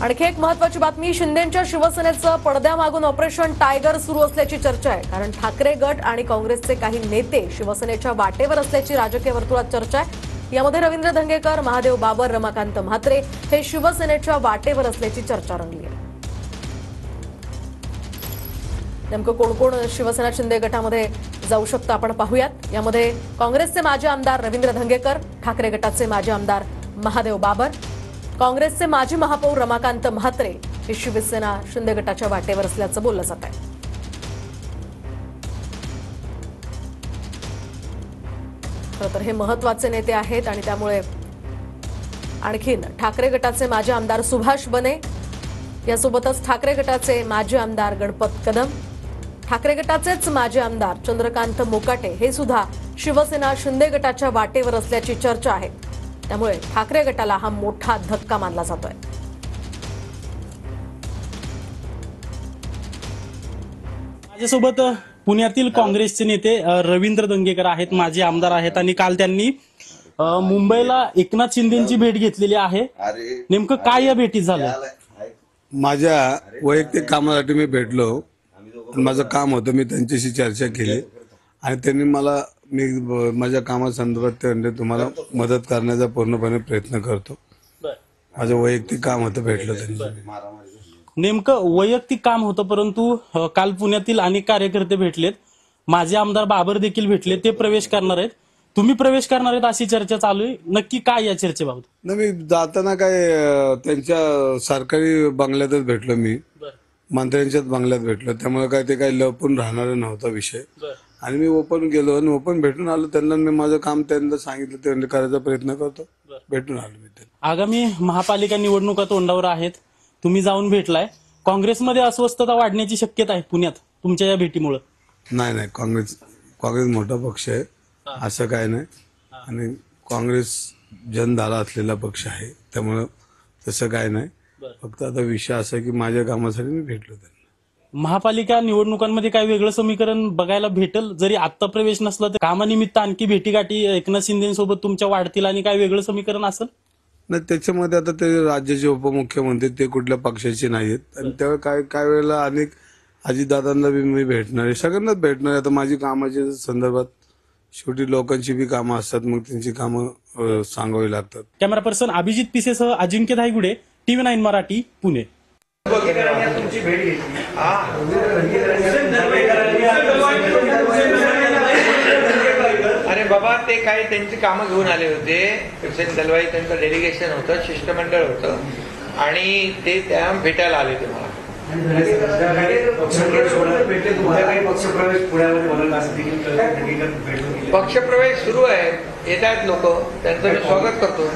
आणखी एक महत्त्वाची बातमी, शिंदेंच्या शिवसेनेचं पडद्यामागून ऑपरेशन टायगर सुरू असल्याची चर्चा आहे। कारण ठाकरे गट आणि काँग्रेसचे काही नेते शिवसेनेच्या वाटेवर असल्याची राजकीय वर्तुळात चर्चा आहे। यामध्ये रवींद्र धंगेकर, महादेव बाबर, रमाकांत म्हात्रे हे शिवसेनेच्या वाटेवर असल्याची चर्चा रंगली आहे। नेमकं कोण कोण शिवसेना शिंदे गटामध्ये जाऊ शकतं आपण पाहूयात। यामध्ये काँग्रेसचे माजी आमदार रवींद्र धंगेकर, ठाकरे गटाचे माजी आमदार महादेव बाबर, काँग्रेसचे माजी महापौर रमाकांत म्हात्रे हे शिवसेना शिंदे गटाच्या वाटेवर असल्याचं बोललं जात आहे। खरं तर हे महत्त्वाचे नेते आहेत आणि त्यामुळे आणखीन ठाकरे गटाचे माजी आमदार सुभाष बने, यासोबतच ठाकरे गटाचे माजी आमदार गणपत कदम, ठाकरे गटाचेच माजी आमदार चंद्रकांत मोकाटे हे सुद्धा शिवसेना शिंदे गटाच्या वाटेवर असल्याची चर्चा आहे। त्यामुळे ठाकरे गटाला हा मोठा धक्का मानला जातोय। माझ्यासोबत पुण्यातील काँग्रेसचे नेते रवींद्र धंगेकर आहेत, माजी आमदार आहेत आणि काल त्यांनी मुंबईला एकनाथ शिंदेंची भेट घेतलेली आहे। नेमकं काय या भेटीत झालं? माझ्या वैयक्तिक कामासाठी मी भेटलो, माझं काम होतं, मी त्यांच्याशी चर्चा केली आणि त्यांनी मला माझ्या कामासंदर्भात ते म्हणले तुम्हाला मदत करण्याचा पूर्णपणे प्रयत्न करतो। माझं वैयक्तिक काम होतं, भेटलो त्यांनी। नेमकं वैयक्तिक काम होतं, परंतु काल पुण्यातील अनेक कार्यकर्ते भेटलेत, माजी आमदार बाबर देखील भेटले, ते प्रवेश करणार आहेत, तुम्ही प्रवेश करणार आहेत अशी चर्चा चालू आहे। नक्की काय या चर्चेबाबत? नाही, मी जाताना काय त्यांच्या सरकारी बंगल्यातच भेटलो, मी मंत्र्यांच्याच बंगल्यात भेटलो, त्यामुळे काय ते काही लपून राहणार नव्हता विषय। आणि मी ओपन गेलो आणि ओपन भेटून आलो त्यांना, मी माझं काम त्यांना सांगितलं, ते करायचा प्रयत्न करतो, भेटून आलो मी त्यांना। आगामी महापालिका निवडणुका तोंडावर आहेत, तुम्ही जाऊन भेटलाय, काँग्रेसमध्ये अस्वस्थता वाढण्याची शक्यता आहे पुण्यात तुमच्या या भेटीमुळे? नाही, काँग्रेस मोठा पक्ष आहे, असं काय नाही, आणि काँग्रेस जनधारा असलेला पक्ष आहे, त्यामुळं तसं काय नाही। फक्त आता विषय असा आहे की माझ्या कामासाठी मी भेटलो त्यांना। महापालिका निवडणुकांमध्ये काय वेगळं समीकरण बघायला भेटल? जरी आत्ता प्रवेश नसला तर कामानिमित्त आणखी भेटीगाठी एकनाथ शिंदेसोबत तुमच्या वाढतील आणि काय वेगळं समीकरण असेल? नाही, त्याच्यामध्ये आता ते राज्याचे उपमुख्यमंत्री ते कुठल्या पक्षाचे नाहीत आणि त्यावेळी काय वेळेला अनेक अजितदादांना बी मी भेटणार आहे, सगळ्यांनाच भेटणार आहे। आता माझी कामाच्या संदर्भात शेवटी लोकांची बी कामं असतात, मग त्यांची कामं सांगावी लागतात। कॅमेरा पर्सन अभिजित पिसेसह अजिंक्य धायगुडे, TV9 मराठी, पुणे। अरे बाबा, ते काही त्यांची कामं घेऊन आले होते, हुसेन दलवाई त्यांचं डेलिगेशन होतं, शिष्टमंडळ होतं आणि ते त्या भेटायला आले होते मला। पक्षप्रवेश सुरू आहे, येत आहेत लोक, त्यांचं मी स्वागत करतो।